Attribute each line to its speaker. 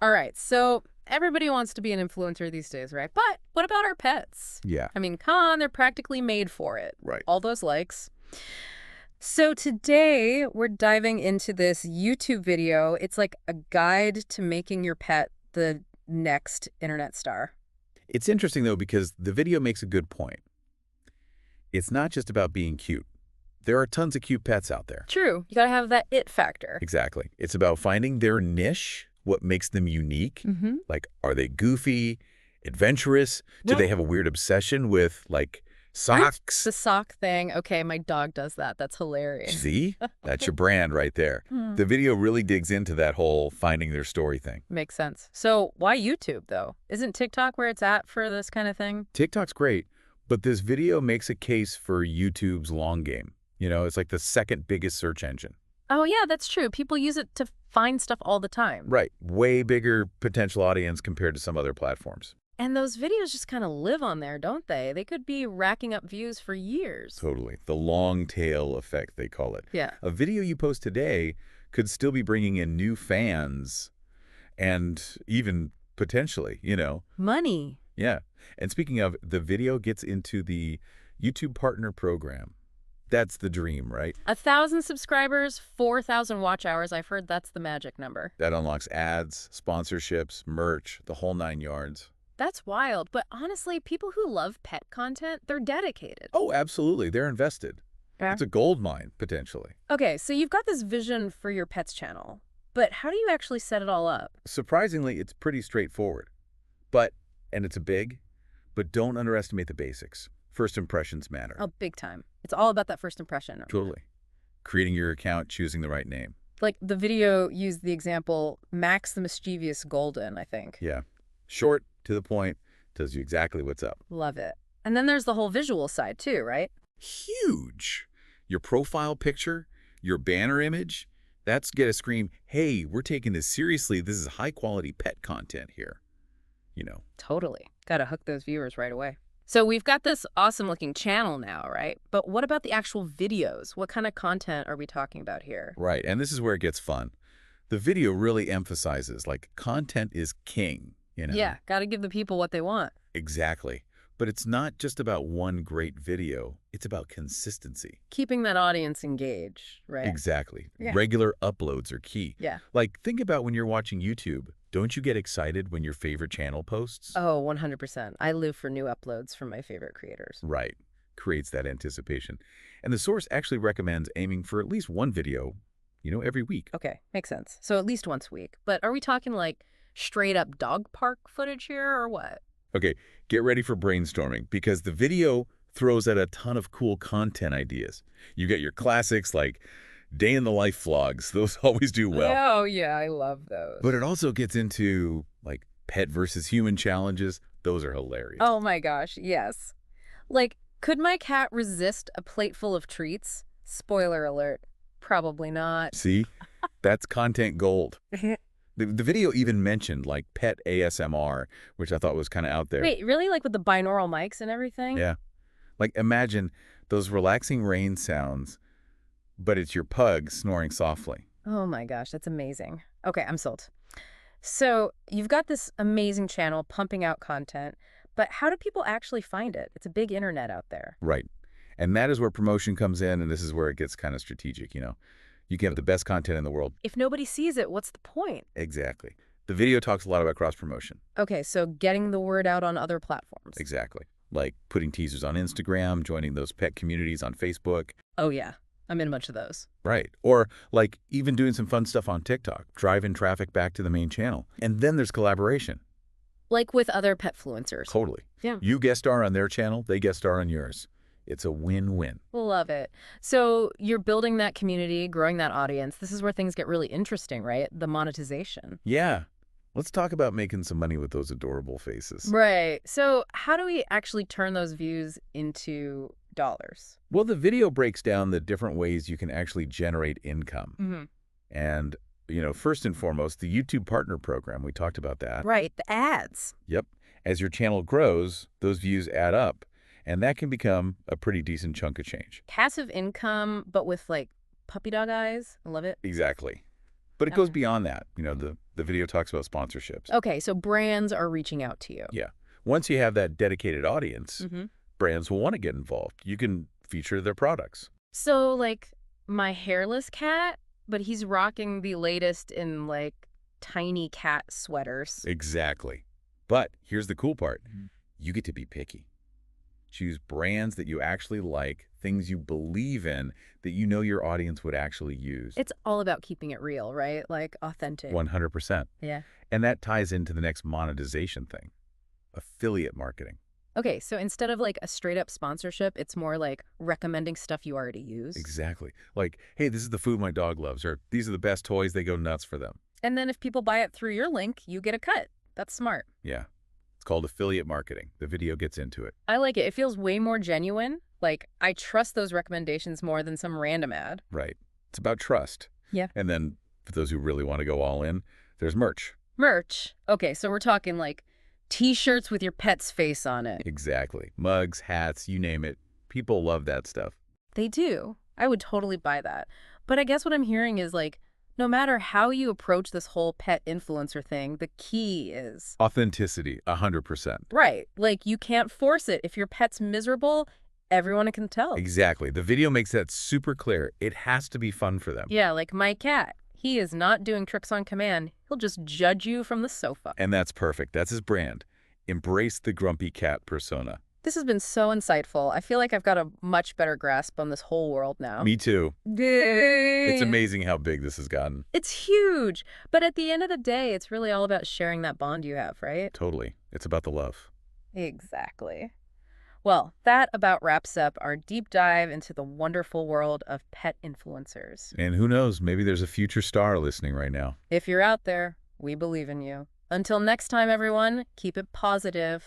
Speaker 1: All right, so everybody wants to be an influencer these days, right? But what about our pets?
Speaker 2: Yeah,
Speaker 1: I mean, come on, they're practically made for it.
Speaker 2: right.
Speaker 1: All those likes. So today we're diving into this YouTube video. It's like a guide to making your pet the next internet star.
Speaker 2: It's interesting, though, because the video makes a good point. It's not just about being cute. There are tons of cute pets out there.
Speaker 1: True, you gotta have that it factor.
Speaker 2: Exactly. It's about finding their niche, what makes them unique.
Speaker 1: Mm-hmm.
Speaker 2: Like, are they goofy, adventurous? Do
Speaker 1: Yeah.
Speaker 2: they have a weird obsession with, like, socks?
Speaker 1: The sock thing. Okay, my dog does that. That's hilarious.
Speaker 2: See? That's your brand right there.
Speaker 1: Hmm.
Speaker 2: The video really digs into that whole finding their story thing.
Speaker 1: Makes sense. So why YouTube, though? Isn't TikTok where it's at for this kind of thing?
Speaker 2: TikTok's great, but this video makes a case for YouTube's long game. You know, it's like the second biggest search engine.
Speaker 1: Oh, yeah, that's true. People use it to find stuff all the time.
Speaker 2: Right. Way bigger potential audience compared to some other platforms.
Speaker 1: And those videos just kind of live on there, don't they? They could be racking up views for years.
Speaker 2: Totally. The long tail effect, they call it.
Speaker 1: Yeah.
Speaker 2: A video you post today could still be bringing in new fans and even potentially,
Speaker 1: Money.
Speaker 2: Yeah. And speaking of, the video gets into the YouTube Partner Program. That's the dream, right?
Speaker 1: 1,000 subscribers, 4,000 watch hours. I've heard that's the magic number.
Speaker 2: That unlocks ads, sponsorships, merch, the whole 9 yards.
Speaker 1: That's wild. But honestly, people who love pet content, they're dedicated.
Speaker 2: Oh, absolutely. They're invested.
Speaker 1: Yeah.
Speaker 2: It's a gold mine, potentially.
Speaker 1: Okay, so you've got this vision for your pet's channel. But how do you actually set it all up?
Speaker 2: Surprisingly, it's pretty straightforward. And it's but don't underestimate the basics. First impressions matter.
Speaker 1: Oh, big time. It's all about that first impression.
Speaker 2: Totally. Creating your account, choosing the right name.
Speaker 1: Like the video used the example, Max the Mischievous Golden, I think.
Speaker 2: Yeah. Short, to the point, tells you exactly what's up.
Speaker 1: Love it. And then there's the whole visual side too, right?
Speaker 2: Huge. Your profile picture, your banner image, that's get a scream, hey, we're taking this seriously. This is high-quality pet content here.
Speaker 1: Totally. Got to hook those viewers right away. So we've got this awesome looking channel now, right? But what about the actual videos? What kind of content are we talking about here?
Speaker 2: Right, and this is where it gets fun. The video really emphasizes, like, content is king,
Speaker 1: Yeah, got to give the people what they want.
Speaker 2: Exactly. But it's not just about one great video. It's about consistency.
Speaker 1: Keeping that audience engaged, right?
Speaker 2: Exactly.
Speaker 1: Yeah.
Speaker 2: Regular uploads are key.
Speaker 1: Yeah.
Speaker 2: Like, think about when you're watching YouTube. Don't you get excited when your favorite channel posts?
Speaker 1: Oh, 100%. I live for new uploads from my favorite creators.
Speaker 2: Right. Creates that anticipation. And the source actually recommends aiming for at least one video, every week.
Speaker 1: Okay, makes sense. So at least once a week. But are we talking like straight up dog park footage here or what?
Speaker 2: Okay, get ready for brainstorming because the video throws out a ton of cool content ideas. You get your classics like day in the life vlogs. Those always do well.
Speaker 1: Oh, yeah, I love those.
Speaker 2: But it also gets into like pet versus human challenges. Those are hilarious.
Speaker 1: Oh my gosh, yes. Like, could my cat resist a plate full of treats? Spoiler alert, probably not.
Speaker 2: See? That's content gold. The video even mentioned like pet ASMR, which I thought was kind of out there.
Speaker 1: Wait, really? Like with the binaural mics and everything?
Speaker 2: Yeah. Like imagine those relaxing rain sounds, but it's your pug snoring softly.
Speaker 1: Oh my gosh, that's amazing. Okay, I'm sold. So you've got this amazing channel pumping out content, but how do people actually find it? It's a big internet out there.
Speaker 2: Right. And that is where promotion comes in, and this is where it gets kind of strategic, You can have the best content in the world.
Speaker 1: If nobody sees it, what's the point?
Speaker 2: Exactly. The video talks a lot about cross-promotion.
Speaker 1: Okay, so getting the word out on other platforms.
Speaker 2: Exactly. Like putting teasers on Instagram, joining those pet communities on Facebook.
Speaker 1: Oh yeah, I'm in a bunch of those.
Speaker 2: Right. Or like even doing some fun stuff on TikTok, driving traffic back to the main channel. And then there's collaboration.
Speaker 1: Like with other petfluencers.
Speaker 2: Totally.
Speaker 1: Yeah.
Speaker 2: You guest star on their channel, they guest star on yours. It's a win-win.
Speaker 1: Love it. So you're building that community, growing that audience. This is where things get really interesting, right? The monetization.
Speaker 2: Yeah. Let's talk about making some money with those adorable faces.
Speaker 1: Right. So how do we actually turn those views into dollars?
Speaker 2: Well, the video breaks down the different ways you can actually generate income.
Speaker 1: Mm-hmm.
Speaker 2: And, first and foremost, the YouTube Partner Program. We talked about that.
Speaker 1: Right. The ads.
Speaker 2: Yep. As your channel grows, those views add up. And that can become a pretty decent chunk of change.
Speaker 1: Passive income, but with like puppy dog eyes. I love it.
Speaker 2: Exactly. But it goes
Speaker 1: Okay.
Speaker 2: beyond that. The video talks about sponsorships.
Speaker 1: Okay, so brands are reaching out to you.
Speaker 2: Yeah. Once you have that dedicated audience,
Speaker 1: Hmm.
Speaker 2: brands will want to get involved. You can feature their products.
Speaker 1: So, like, my hairless cat, but he's rocking the latest in, like, tiny cat sweaters.
Speaker 2: Exactly. But here's the cool part. You get to be picky. Choose brands that you actually like, things you believe in that you know your audience would actually use.
Speaker 1: It's all about keeping it real, right? Like, authentic.
Speaker 2: 100%.
Speaker 1: Yeah.
Speaker 2: And that ties into the next monetization thing, affiliate marketing.
Speaker 1: Okay, so instead of, like, a straight-up sponsorship, it's more like recommending stuff you already use.
Speaker 2: Exactly. Like, hey, this is the food my dog loves, or these are the best toys, they go nuts for them.
Speaker 1: And then if people buy it through your link, you get a cut. That's smart.
Speaker 2: Yeah. It's called affiliate marketing. The video gets into it.
Speaker 1: I like it. It feels way more genuine. Like, I trust those recommendations more than some random ad.
Speaker 2: Right. It's about trust.
Speaker 1: Yeah.
Speaker 2: And then for those who really want to go all in, there's merch.
Speaker 1: Merch. Okay, so we're talking, like, T-shirts with your pet's face on it.
Speaker 2: Exactly. Mugs, hats, you name it. People love that stuff.
Speaker 1: They do. I would totally buy that. But I guess what I'm hearing is, like, no matter how you approach this whole pet influencer thing, the key is...
Speaker 2: Authenticity, 100%.
Speaker 1: Right. Like, you can't force it. If your pet's miserable, everyone can tell.
Speaker 2: Exactly. The video makes that super clear. It has to be fun for them.
Speaker 1: Yeah, like my cat. He is not doing tricks on command. He'll just judge you from the sofa.
Speaker 2: And that's perfect. That's his brand. Embrace the grumpy cat persona.
Speaker 1: This has been so insightful. I feel like I've got a much better grasp on this whole world now.
Speaker 2: Me too. It's amazing how big this has gotten.
Speaker 1: It's huge. But at the end of the day, it's really all about sharing that bond you have, right?
Speaker 2: Totally. It's about the love.
Speaker 1: Exactly. Well, that about wraps up our deep dive into the wonderful world of pet influencers.
Speaker 2: And who knows, maybe there's a future star listening right now.
Speaker 1: If you're out there, we believe in you. Until next time, everyone, keep it positive.